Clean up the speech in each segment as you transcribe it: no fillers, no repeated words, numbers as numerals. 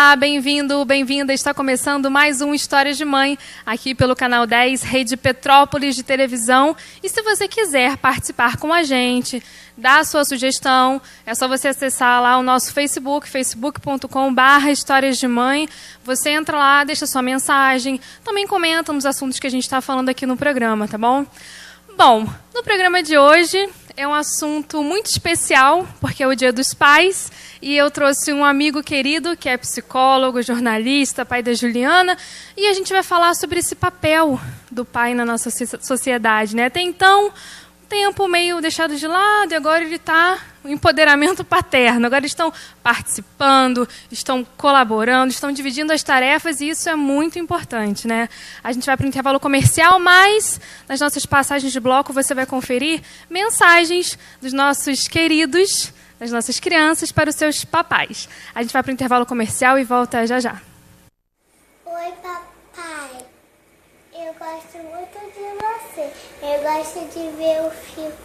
Olá, bem-vindo, bem-vinda. Está começando mais um Histórias de Mãe, aqui pelo Canal 10, Rede Petrópolis de Televisão. E se você quiser participar com a gente, dar a sua sugestão, é só você acessar lá o nosso Facebook, facebook.com/Histórias de Mãe. Você entra lá, deixa sua mensagem, também comenta nos assuntos que a gente está falando aqui no programa, tá bom? Bom, no programa de hoje é um assunto muito especial, porque é o Dia dos Pais, e eu trouxe um amigo querido, que é psicólogo, jornalista, pai da Juliana, e a gente vai falar sobre esse papel do pai na nossa sociedade, né? Até então, tempo meio deixado de lado, e agora ele está no empoderamento paterno. Agora estão participando, estão colaborando, estão dividindo as tarefas, e isso é muito importante, né? A gente vai para o intervalo comercial, mas nas nossas passagens de bloco você vai conferir mensagens dos nossos queridos, das nossas crianças, para os seus papais. A gente vai para o intervalo comercial e volta já já. Oi, papai. Eu gosto muito de você. Eu gosto de ver o filme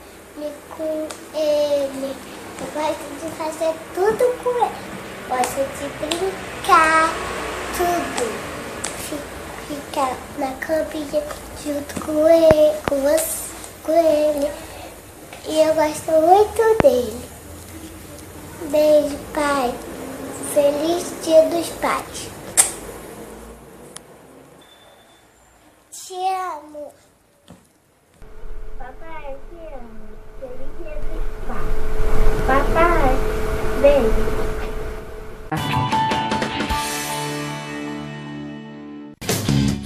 com ele. Eu gosto de fazer tudo com ele. Gosto de brincar, tudo. Ficar na campinha junto com ele, com ele. E eu gosto muito dele. Beijo, pai. Feliz Dia dos Pais. Te amo. Papai, eu te amo. Feliz Dia dos Pais. Papai, beijo.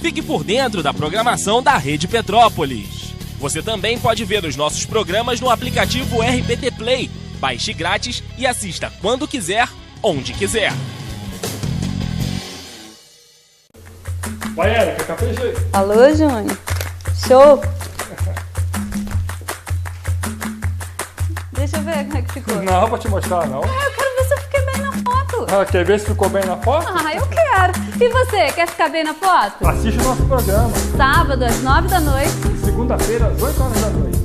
Fique por dentro da programação da Rede Petrópolis. Você também pode ver os nossos programas no aplicativo RPT Play. Baixe grátis e assista quando quiser, onde quiser. Vai, Érica, capricha. Alô, Júnior. Show. Deixa eu ver como é que ficou. Não, vou te mostrar, não. Eu quero ver se eu fiquei bem na foto. Quer ver se ficou bem na foto? Eu quero. E você, quer ficar bem na foto? Assiste o nosso programa. Sábado, às 9 da noite. Segunda-feira, às 8 horas da noite.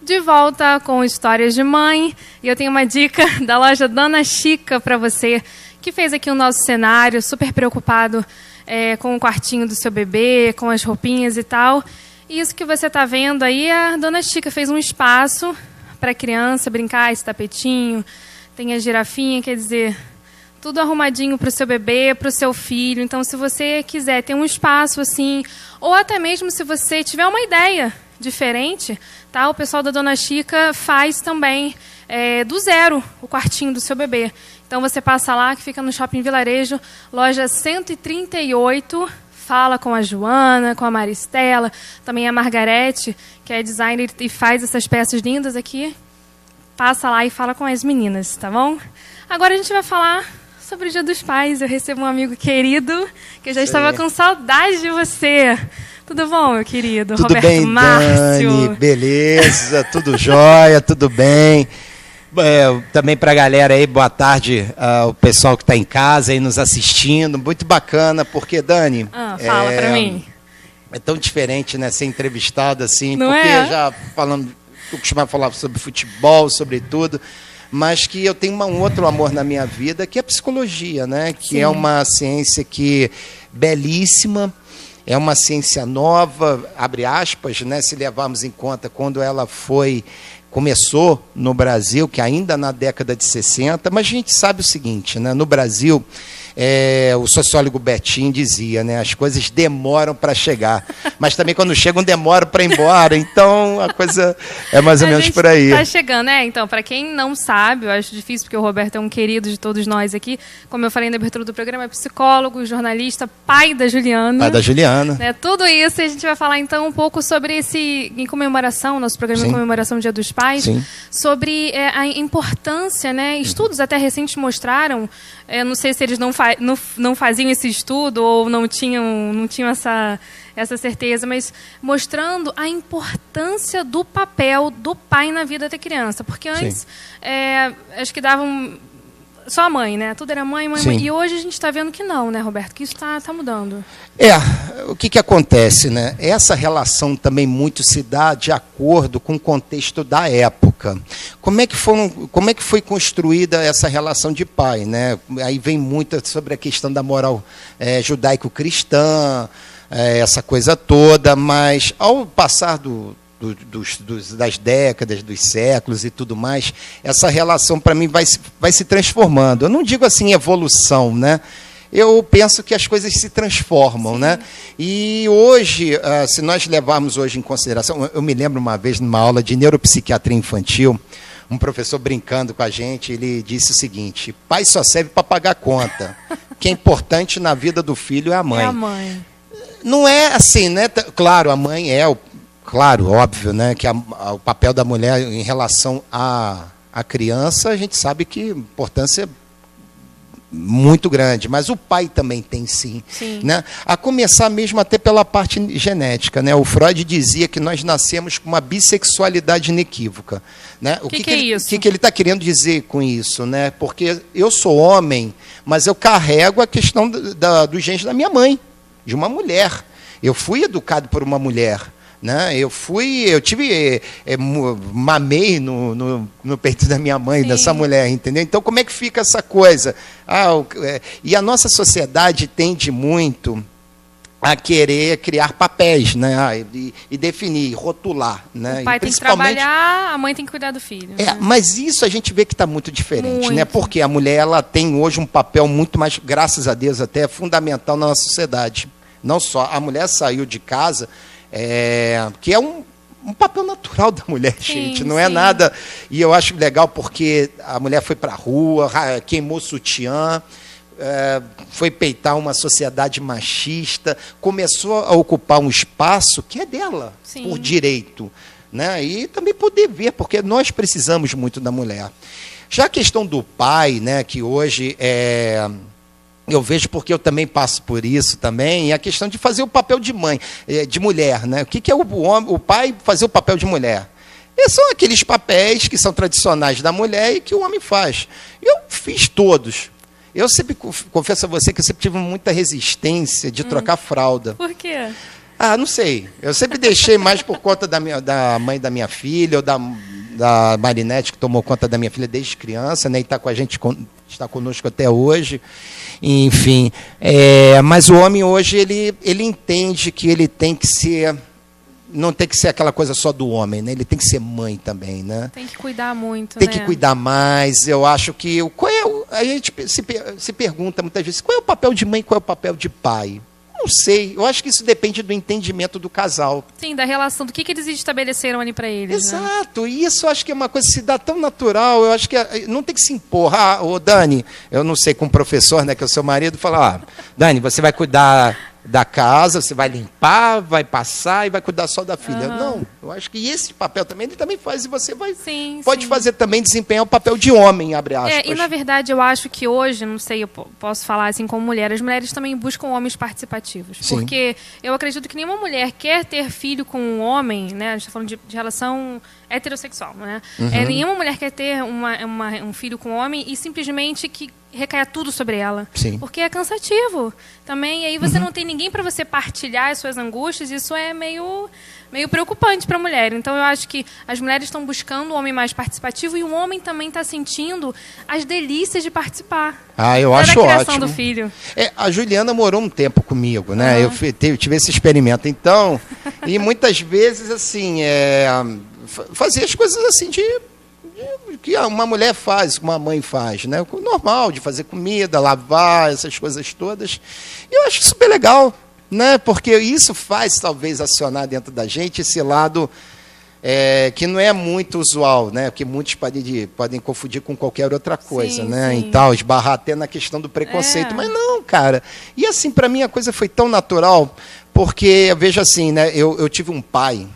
De volta com Histórias de Mãe, e eu tenho uma dica da loja Dona Chica para você, que fez aqui o nosso cenário, super preocupado com o quartinho do seu bebê, com as roupinhas e tal. E isso que você está vendo aí, a Dona Chica fez um espaço para a criança brincar, esse tapetinho, tem a girafinha, quer dizer, tudo arrumadinho para o seu bebê, para o seu filho. Então, se você quiser ter um espaço assim, ou até mesmo se você tiver uma ideia diferente, tá? O pessoal da Dona Chica faz também do zero o quartinho do seu bebê. Então você passa lá, que fica no Shopping Vilarejo, loja 138, fala com a Joana, com a Maristela, também a Margarete, que é designer e faz essas peças lindas aqui. Passa lá e fala com as meninas, tá bom? Agora a gente vai falar sobre o Dia dos Pais. Eu recebo um amigo querido, que eu já estava com saudade de você. Tudo bom, meu querido? Tudo Roberto bem, Márcio. Dani? Beleza, tudo jóia, tudo bem. Também para a galera aí, boa tarde, o pessoal que está em casa aí nos assistindo. Muito bacana, porque, Dani... fala para mim. É tão diferente, né, ser entrevistado assim, não porque é? já falando, eu costumava falar sobre futebol, sobre tudo, mas que eu tenho um outro amor na minha vida, que é a psicologia, né? Que Sim. é uma ciência que belíssima. É uma ciência nova, abre aspas, né, se levarmos em conta quando ela começou no Brasil, que ainda na década de 60, mas a gente sabe o seguinte, né, no Brasil, o sociólogo Betinho dizia, né, as coisas demoram para chegar, mas também quando chegam demoram para ir embora, então a coisa é mais ou menos por aí. Está chegando, né? Então, para quem não sabe, eu acho difícil, porque o Roberto é um querido de todos nós aqui, como eu falei na abertura do programa, é psicólogo, jornalista, pai da Juliana. Pai da Juliana. Né? Tudo isso, e a gente vai falar então um pouco sobre em comemoração, nosso programa em comemoração do Dia dos Pais, Sim. sobre a importância, né? Estudos até recentes mostraram, não sei se eles não faziam esse estudo ou não tinham essa certeza, mas mostrando a importância do papel do pai na vida da criança. Porque antes, acho que davam só a mãe, né? Tudo era mãe, mãe, Sim. mãe. E hoje a gente está vendo que não, né, Roberto? Que isso tá mudando. O que acontece, né? Essa relação também muito se dá de acordo com o contexto da época. Como é que foi construída essa relação de pai, né? Aí vem muito sobre a questão da moral judaico-cristã, essa coisa toda, mas ao passar das décadas, dos séculos e tudo mais, essa relação, para mim, vai se transformando. Eu não digo assim evolução, né? Eu penso que as coisas se transformam, né? E hoje, se nós levarmos hoje em consideração, eu me lembro uma vez numa aula de neuropsiquiatria infantil, um professor brincando com a gente, ele disse o seguinte: pai só serve para pagar conta. O que é importante na vida do filho é a mãe. É a mãe. Não é assim, né? Claro, a mãe claro, óbvio, né? Que o papel da mulher em relação à criança, a gente sabe que a importância é muito grande, mas o pai também tem sim. Né? A começar mesmo até pela parte genética, né? O Freud dizia que nós nascemos com uma bissexualidade inequívoca, né? O que é isso? O que ele está querendo dizer com isso, né? Porque eu sou homem, mas eu carrego a questão dos genes da minha mãe, de uma mulher. Eu fui educado por uma mulher. Né? Mamei no peito da minha mãe, dessa mulher, entendeu? Então, como é que fica essa coisa? E a nossa sociedade tende muito a querer criar papéis, né? E definir, rotular. Né? O pai tem que trabalhar, a mãe tem que cuidar do filho. Né? Mas isso a gente vê que está muito diferente, né? Porque a mulher ela tem hoje um papel muito mais, graças a Deus, até fundamental na nossa sociedade. Não só a mulher saiu de casa, que é um papel natural da mulher, gente, não é nada. E eu acho legal porque a mulher foi para a rua, queimou sutiã, foi peitar uma sociedade machista, começou a ocupar um espaço que é dela, por direito, né? E também por dever, porque nós precisamos muito da mulher. Já a questão do pai, né, que hoje eu vejo porque eu também passo por isso também, e a questão de fazer o papel de mãe, de mulher, né? O que é o pai fazer o papel de mulher? Esses são aqueles papéis que são tradicionais da mulher e que o homem faz. Eu fiz todos. Eu sempre, confesso a você que eu sempre tive muita resistência de trocar fralda. Por quê? Não sei. Eu sempre deixei mais por conta da mãe da minha filha, ou da Marinete, que tomou conta da minha filha desde criança, né? E está com a gente, está conosco até hoje. Enfim, mas o homem hoje, ele entende que ele tem que ser, não tem que ser aquela coisa só do homem, né? Ele tem que ser mãe também, né? Tem que cuidar muito, Tem que cuidar mais. Eu acho que, a gente se pergunta muitas vezes, qual é o papel de mãe e qual é o papel de pai? Não sei, eu acho que isso depende do entendimento do casal. Sim, da relação, do que eles estabeleceram ali para eles. Exato, né? E isso eu acho que é uma coisa que se dá tão natural, eu acho que não tem que se impor. Ô Dani, eu não sei, com o professor, né, que é o seu marido, fala, Dani, você vai cuidar da casa, você vai limpar, vai passar e vai cuidar só da filha. Não, eu acho que esse papel também ele também faz, e você pode fazer também, desempenhar o papel de homem, abre aspas. E na verdade eu acho que hoje, não sei, eu posso falar assim como mulher, as mulheres também buscam homens participativos. Sim. Porque eu acredito que nenhuma mulher quer ter filho com um homem, né? A gente está falando de relação heterossexual, né? Nenhuma mulher quer ter um filho com um homem e simplesmente que recaia tudo sobre ela. Sim. Porque é cansativo também. E aí você não tem ninguém para você partilhar as suas angústias. Isso é meio preocupante para a mulher. Então eu acho que as mulheres estão buscando um homem mais participativo e o homem também está sentindo as delícias de participar. Eu acho ótimo. Da criação do filho. A Juliana morou um tempo comigo, né? Eu tive esse experimento. Então, e muitas vezes assim, fazia as coisas assim que uma mulher faz, que uma mãe faz, né? O normal de fazer comida, lavar, essas coisas todas. E eu acho super legal, né? Porque isso faz talvez acionar dentro da gente esse lado que não é muito usual, né? Porque muitos podem confundir com qualquer outra coisa, né? Sim. E tal, esbarrar até na questão do preconceito. Mas não, cara. E assim, para mim a coisa foi tão natural, porque eu vejo assim, né? Eu tive um pai,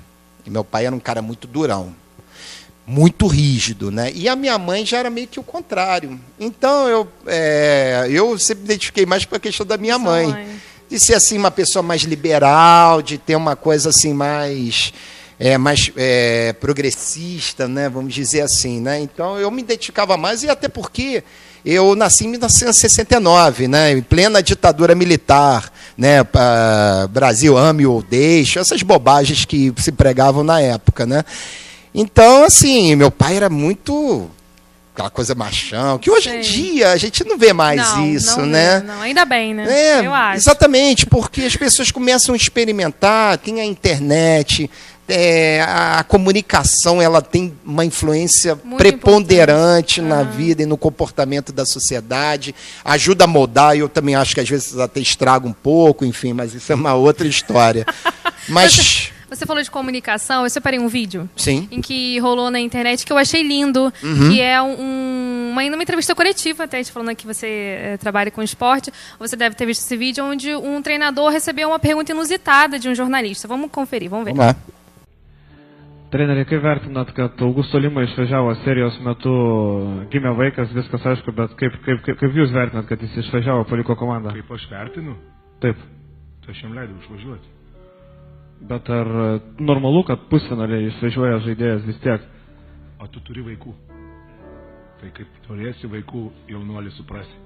e meu pai era um cara muito durão, muito rígido, né? E a minha mãe já era meio que o contrário. Então eu sempre me identifiquei mais com a questão da minha mãe, de ser assim uma pessoa mais liberal, de ter uma coisa assim mais mais progressista, né? Vamos dizer assim, né? Então eu me identificava mais, e até porque eu nasci em 1969, né? Em plena ditadura militar, né? Brasil ame ou deixe, essas bobagens que se pregavam na época, né? Então, assim, meu pai era muito aquela coisa machão, que hoje em dia a gente não vê mais isso, não né? Não, ainda bem, né? Eu acho. Exatamente, porque as pessoas começam a experimentar, tem a internet, a comunicação, ela tem uma influência muito preponderante na vida e no comportamento da sociedade, ajuda a moldar, e eu também acho que às vezes até estraga um pouco, enfim, mas isso é uma outra história. Mas... Você falou de comunicação, eu separei um vídeo em que rolou na internet que eu achei lindo, que é uma entrevista coletiva, até a gente falando que você trabalha com esporte, você deve ter visto esse vídeo, onde um treinador recebeu uma pergunta inusitada de um jornalista. Vamos conferir, vamos ver. Vamos lá. Treneri, kaip vertinat, kad Augusto Lima išvažiavo serijos metu, gimė vaikas, viskas aišku, bet kaip jūs vertinat, kad jis išvažiavo, paliko komandą? Kaip aš vertinu? Taip. Tai aš jam leidau išvažiuoti. Bet ar normalu, kad pusfinaliai išvažiuoja žaidėjas vis tiek? O tu turi vaikų. Tai kaip turėsi vaikų, jaunuolį suprasi.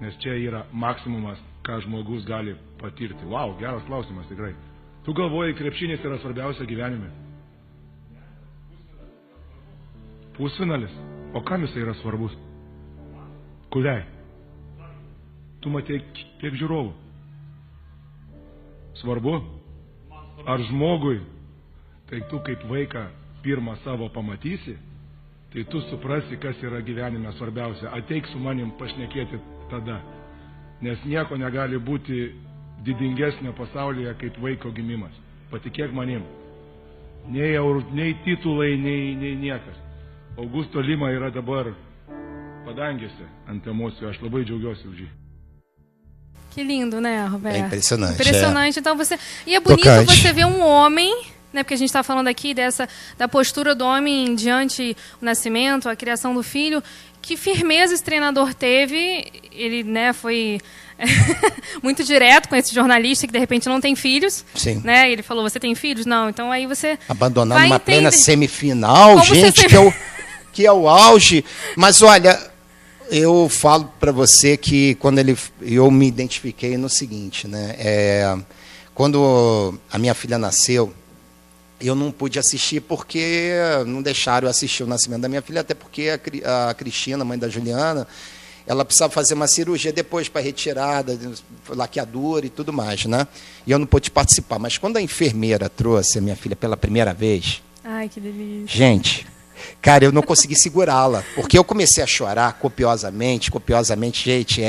Nes čia yra maksimumas, ką žmogus gali patirti. Vau, geras klausimas tikrai. Tu galvoji, krepšinis yra svarbiausia gyvenime. Pusfinalis? O kam jisai yra svarbus? Kuriai? Tu matei kiek žiūrovų? Svarbu? Ar žmogui? Tai tu kaip vaiką pirmą savo pamatysi, tai tu suprasi, kas yra gyvenime svarbiausia. Ateik su manim pašnekėti tada. Nes nieko negali būti didingesnio pasaulyje kaip vaiko gimimas. Patikėk manim. Nei titulai, nei niekas. Augusto Lima yra dabar padangėse ant emocijų. Aš labai džiaugiuosi už jį. Que lindo, né, Roberto? É impressionante. Impressionante. Então e é bonito você ver um homem, né? Porque a gente está falando aqui da postura do homem diante o nascimento, a criação do filho. Que firmeza esse treinador teve. Ele, né, foi muito direto com esse jornalista que de repente não tem filhos. Sim. Né? Ele falou: você tem filhos? Não. Então aí você abandonar numa plena semifinal, gente, que é o auge. Mas olha, eu falo para você que quando eu me identifiquei no seguinte, né? Quando a minha filha nasceu, eu não pude assistir porque não deixaram eu assistir o nascimento da minha filha, até porque a Cristina, mãe da Juliana, ela precisava fazer uma cirurgia depois para retirada, laqueadura e tudo mais, né? E eu não pude participar. Mas quando a enfermeira trouxe a minha filha pela primeira vez... Ai, que delícia. Gente, cara, eu não consegui segurá-la, porque eu comecei a chorar copiosamente, gente,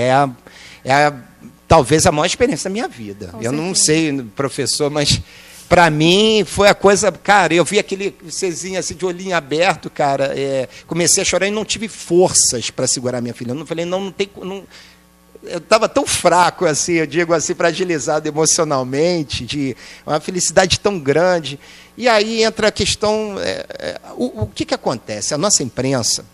talvez a maior experiência da minha vida. Eu não sei, professor, mas... Para mim, foi a coisa... Cara, eu vi aquele Cezinho assim, de olhinho aberto, cara. Comecei a chorar e não tive forças para segurar minha filha. Eu não falei, não tem... eu estava tão fraco, assim, eu digo assim, fragilizado emocionalmente, de uma felicidade tão grande. E aí entra a questão... o que acontece? A nossa imprensa,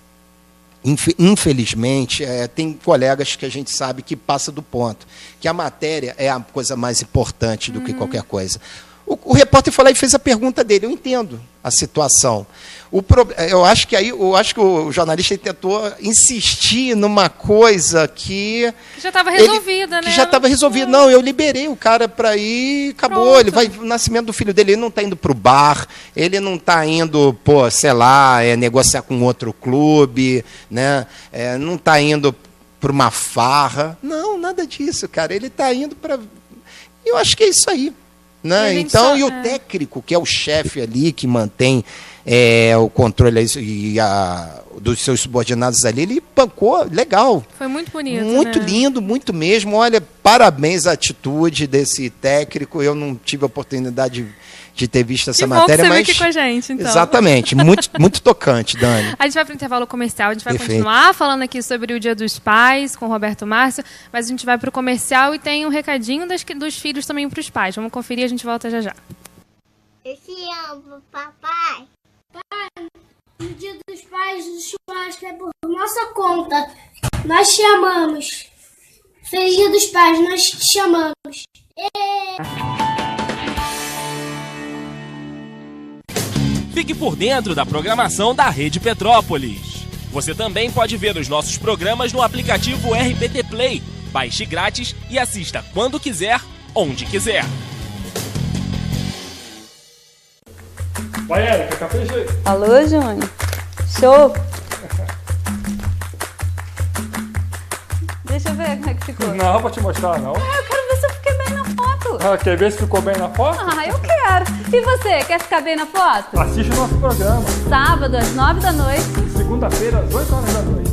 infelizmente, tem colegas que a gente sabe que passa do ponto. Que a matéria é a coisa mais importante do que qualquer coisa. O repórter foi lá e fez a pergunta dele. Eu entendo a situação. Eu acho que o jornalista tentou insistir numa coisa que já estava resolvida, né? Que já estava resolvida. Não, eu liberei o cara para ir, acabou. Pronto. Ele vai, o nascimento do filho dele, ele não está indo para o bar, ele não está indo, sei lá, negociar com outro clube, né? Não está indo para uma farra. Não, nada disso, cara. Ele está indo para... Eu acho que é isso aí. Né? Então, o técnico, que é o chefe ali, que mantém o controle dos seus subordinados ali, ele bancou legal. Foi muito bonito. Muito, né? Lindo, muito mesmo. Olha, parabéns à atitude desse técnico. Eu não tive a oportunidade de ter visto essa matéria, mas... mas aqui com a gente, então. Exatamente, muito tocante, Dani. A gente vai para o intervalo comercial, a gente vai continuar falando aqui sobre o Dia dos Pais com o Roberto Márcio, mas a gente vai para o comercial e tem um recadinho dos filhos também para os pais. Vamos conferir, a gente volta já já. Eu te amo, papai. Pai, no Dia dos Pais, o churrasco é por nossa conta. Nós te amamos. Feliz Dia dos Pais, nós te amamos. Fique por dentro da programação da Rede Petrópolis. Você também pode ver os nossos programas no aplicativo RPT Play. Baixe grátis e assista quando quiser, onde quiser. Vai, Érica, capricha aí. Alô, Júnior? Show! Deixa eu ver como é que ficou. Não, vou te mostrar, não. Eu quero ver se eu fiquei bem na foto. Ah, quer ver se ficou bem na foto? Ah, eu quero. E você, quer ficar bem na foto? Assiste o nosso programa. Sábado, às 9 da noite. Segunda-feira, às 8 horas da noite.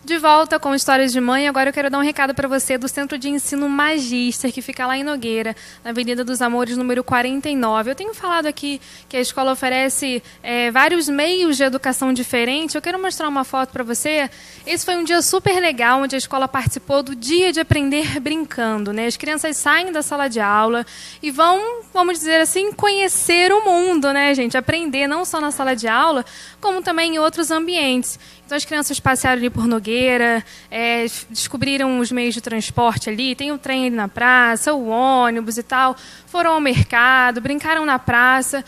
De volta com Histórias de Mãe, agora eu quero dar um recado para você do Centro de Ensino Magister, que fica lá em Nogueira, na Avenida dos Amores, número 49. Eu tenho falado aqui que a escola oferece vários meios de educação diferentes. Eu quero mostrar uma foto para você. Esse foi um dia super legal, onde a escola participou do Dia de Aprender Brincando, né? As crianças saem da sala de aula e vão, vamos dizer assim, conhecer o mundo, né, gente? Aprender não só na sala de aula, como também em outros ambientes. Então, as crianças passearam ali por Nogueira, descobriram os meios de transporte ali, tem o trem ali na praça, o ônibus e tal, foram ao mercado, brincaram na praça,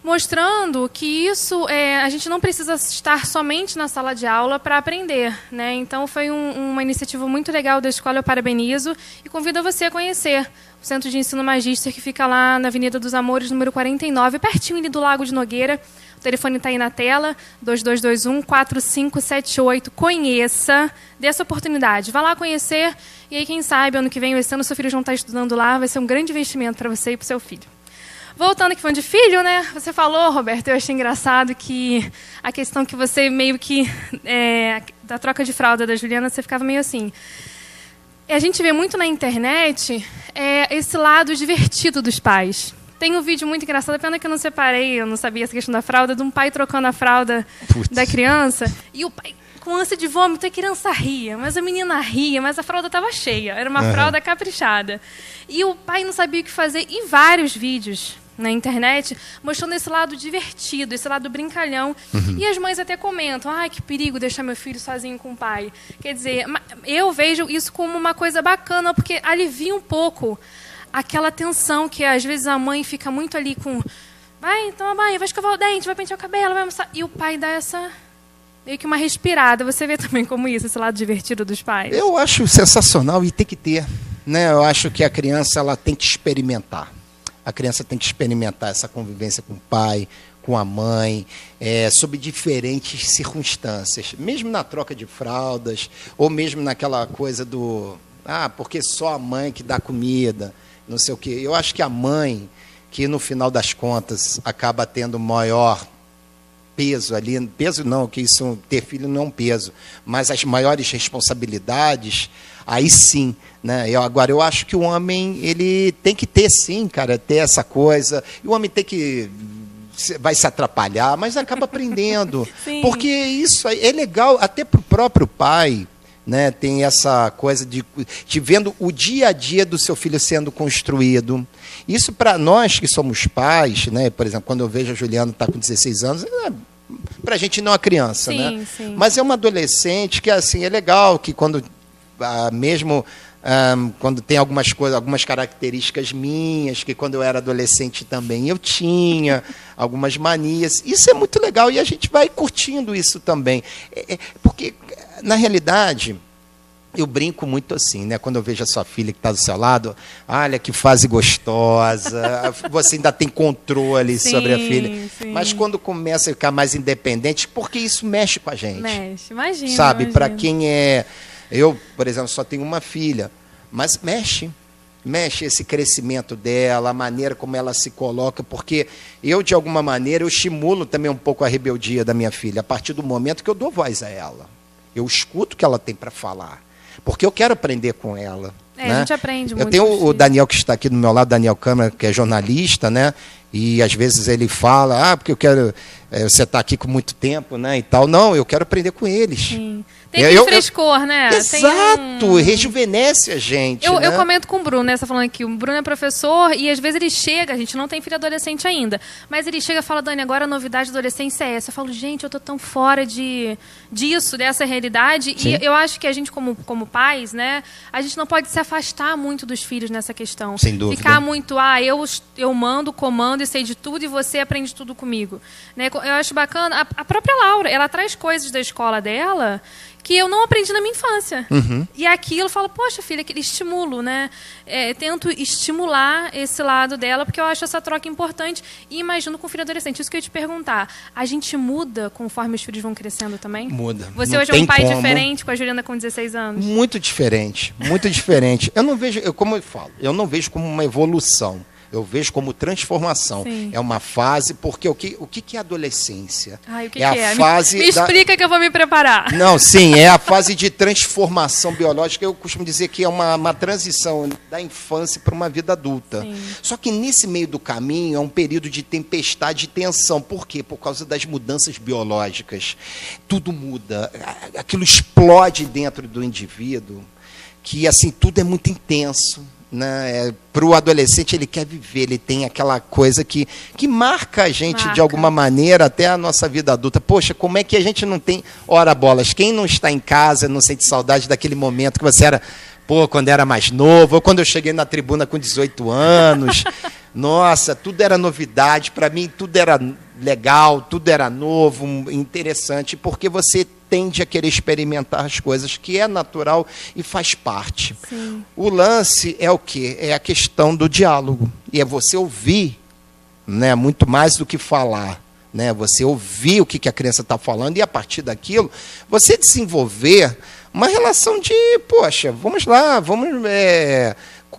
mostrando que isso, a gente não precisa estar somente na sala de aula para aprender, né? Então, foi uma iniciativa muito legal da escola, eu parabenizo e convido você a conhecer o Centro de Ensino Magister, que fica lá na Avenida dos Amores, número 49, pertinho ali do Lago de Nogueira. O telefone está aí na tela, 2221-4578. Conheça, dê essa oportunidade. Vá lá conhecer e aí, quem sabe, ano que vem, esse ano, seu filho já está estudando lá, vai ser um grande investimento para você e para o seu filho. Voltando aqui falando de filho, né? Você falou, Roberto, eu achei engraçado que a questão que você meio que, da troca de fralda da Juliana, você ficava meio assim. A gente vê muito na internet esse lado divertido dos pais. Tem um vídeo muito engraçado, pena que eu não separei, eu não sabia essa questão da fralda, de um pai trocando a fralda da criança, e o pai com ânsia de vômito, a criança ria, mas a menina ria, mas a fralda estava cheia, era uma fralda caprichada. E o pai não sabia o que fazer, e vários vídeos na internet mostrando esse lado divertido, esse lado brincalhão. E as mães até comentam, ai, que perigo deixar meu filho sozinho com o pai. Quer dizer, eu vejo isso como uma coisa bacana, porque alivia um pouco aquela tensão que às vezes a mãe fica muito ali com, vai tomar banho, vai escovar o dente, vai pentear o cabelo, vai almoçar. E o pai dá essa, meio que uma respirada. Você vê também como isso, esse lado divertido dos pais? Eu acho sensacional e tem que ter, né? Eu acho que a criança ela tem que experimentar. A criança tem que experimentar essa convivência com o pai, com a mãe, sob diferentes circunstâncias. Mesmo na troca de fraldas, ou mesmo naquela coisa do, porque só a mãe que dá comida, não sei o quê. Eu acho que a mãe, que no final das contas acaba tendo maior peso ali, peso não, que isso, ter filho não é um peso, mas as maiores responsabilidades, aí sim, né? Agora, eu acho que o homem, ele tem que ter sim, cara, ter essa coisa, e o homem tem que, vai se atrapalhar, mas acaba aprendendo, porque isso é legal, até para o próprio pai, né? Tem essa coisa de vendo o dia a dia do seu filho sendo construído. Isso para nós que somos pais, né? Por exemplo, quando eu vejo a Juliana está com 16 anos, para a gente não é uma criança, né? Sim. Mas é uma adolescente que assim é legal que quando mesmo quando tem algumas coisas, algumas características minhas, que quando eu era adolescente também eu tinha algumas manias. Isso é muito legal e a gente vai curtindo isso também. Porque, na realidade, eu brinco muito assim, né? Quando eu vejo a sua filha que está do seu lado, olha que fase gostosa, você ainda tem controle sobre a filha. Sim. Mas quando começa a ficar mais independente, porque isso mexe com a gente. Mexe, imagina. Sabe, para quem é... Eu, por exemplo, só tenho uma filha, mas mexe esse crescimento dela, a maneira como ela se coloca, porque eu, de alguma maneira, eu estimulo também um pouco a rebeldia da minha filha, a partir do momento que eu dou voz a ela. Eu escuto o que ela tem para falar, porque eu quero aprender com ela. Né? A gente aprende muito. Eu tenho o Daniel, que está aqui do meu lado, Daniel Câmara, que é jornalista, né? E às vezes ele fala, porque eu quero... você está aqui com muito tempo, né, e tal. Não, eu quero aprender com eles. Sim. Tem aquele frescor, né? Exato, rejuvenesce a gente. Eu né? comento com o Bruno, né? Você tá falando aqui, o Bruno é professor e às vezes ele chega, a gente não tem filho adolescente ainda, mas ele chega e fala, Dani, agora a novidade da adolescência é essa. Eu falo, gente, eu tô tão fora disso, dessa realidade. Sim. E eu acho que a gente, como pais, né, a gente não pode se afastar muito dos filhos nessa questão. Sem dúvida. Ficar muito, eu mando, comando e sei de tudo e você aprende tudo comigo. Né? Eu acho bacana, a própria Laura, ela traz coisas da escola dela que eu não aprendi na minha infância. Uhum. E aqui eu falo, poxa, filha, que estimulo, né? Tento estimular esse lado dela, porque eu acho essa troca importante. E imagino com o filho adolescente. Isso que eu ia te perguntar. A gente muda conforme os filhos vão crescendo também? Muda. Você não hoje é um pai como. diferente, com a Juliana com 16 anos? Muito diferente, muito diferente. Eu não vejo, como eu falo, eu não vejo como uma evolução. Eu vejo como transformação. Sim. É uma fase, porque o que é adolescência? Ai, o que a é? fase me explica que eu vou me preparar. Não, sim, é a fase de transformação biológica. Eu costumo dizer que é uma transição da infância para uma vida adulta. Sim. Só que nesse meio do caminho é um período de tempestade e tensão. Por quê? Por causa das mudanças biológicas. Tudo muda. Aquilo explode dentro do indivíduo, que assim, tudo é muito intenso. Né? Para o adolescente, ele quer viver, ele tem aquela coisa que marca a gente de alguma maneira até a nossa vida adulta. Poxa, como é que a gente não tem ora bolas? Quem não está em casa não sente saudade daquele momento que você era, quando era mais novo, ou quando eu cheguei na tribuna com 18 anos. Nossa, tudo era novidade, para mim tudo era legal, tudo era novo, interessante, porque você tende a querer experimentar as coisas, que é natural e faz parte. Sim. O lance é o quê? É a questão do diálogo. E é você ouvir, né, muito mais do que falar. Né? Você ouvir o que a criança está falando e, a partir daquilo, você desenvolver uma relação de, poxa, vamos lá, vamos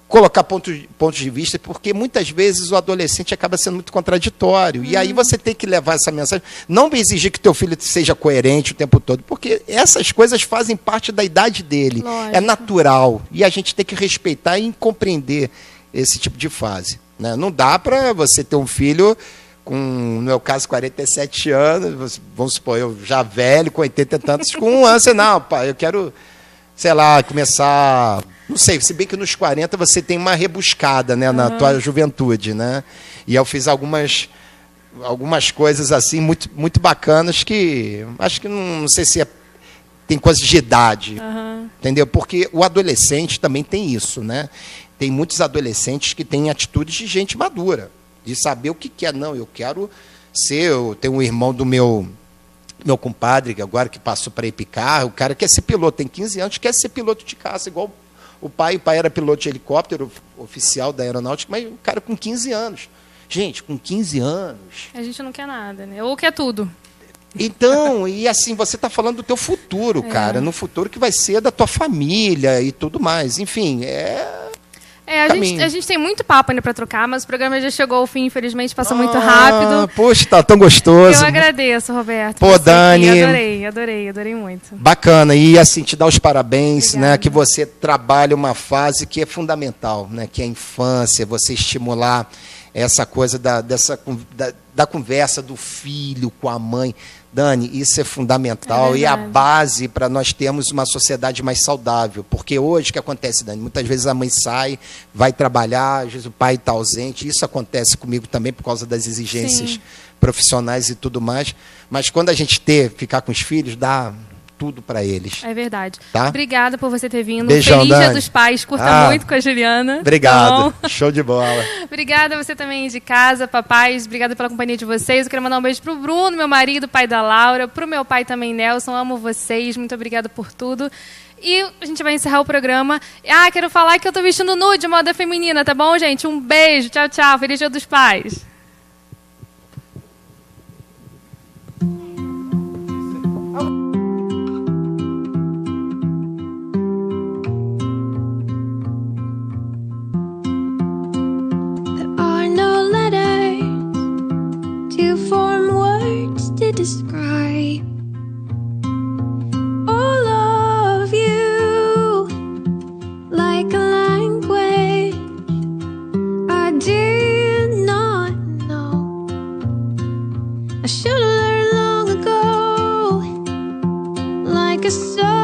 colocar pontos de vista, porque muitas vezes o adolescente acaba sendo muito contraditório. E aí você tem que levar essa mensagem. Não exigir que teu filho seja coerente o tempo todo, porque essas coisas fazem parte da idade dele. Lógico. É natural. E a gente tem que respeitar e compreender esse tipo de fase. Né? Não dá para você ter um filho com, no meu caso, 47 anos, vamos supor, eu já velho, com 80 e tantos, com ânsia, não, pai, eu quero, sei lá, começar, não sei, se bem que nos 40 você tem uma rebuscada, né, na tua juventude, né, e eu fiz algumas coisas assim, muito, muito bacanas, que acho que não sei se tem coisas de idade, entendeu? Porque o adolescente também tem isso, né, tem muitos adolescentes que têm atitudes de gente madura, de saber o que quer. Não, eu quero ser... Eu tenho um irmão do meu compadre, agora que passou para Epicar, o cara quer ser piloto, tem 15 anos, quer ser piloto de caça, igual o pai era piloto de helicóptero, oficial da aeronáutica, mas o cara com 15 anos. Gente, com 15 anos... A gente não quer nada, né? Ou quer tudo. Então, e assim, você está falando do teu futuro, cara, no futuro que vai ser da tua família e tudo mais. Enfim, a gente tem muito papo ainda para trocar, mas o programa já chegou ao fim, infelizmente, passou muito rápido. Poxa, tá tão gostoso. Eu agradeço, Roberto. Pô, Dani. Adorei muito. Bacana. E assim, te dar os parabéns, Obrigada. né? Que você trabalha uma fase que é fundamental, né? Que é a infância, você estimular essa coisa da conversa do filho com a mãe. Dani, isso é fundamental e a base para nós termos uma sociedade mais saudável. Porque hoje o que acontece, Dani? Muitas vezes a mãe sai, vai trabalhar, às vezes o pai está ausente. Isso acontece comigo também por causa das exigências profissionais e tudo mais. Mas quando a gente ficar com os filhos, dá tudo para eles. É verdade. Tá? Obrigada por você ter vindo. Beijão, Feliz Dia Dani. dos Pais. Curta muito com a Juliana. Obrigado. Tá bom? Show de bola. Obrigada a você também de casa, papais. Obrigada pela companhia de vocês. Eu quero mandar um beijo pro Bruno, meu marido, pai da Laura, pro meu pai também, Nelson. Amo vocês. Muito obrigada por tudo. E a gente vai encerrar o programa. Quero falar que eu tô vestindo nude, moda feminina, tá bom, gente? Um beijo. Tchau, tchau. Feliz Dia dos Pais. Describe all of you like a language I did not know. I should have learned like a soul.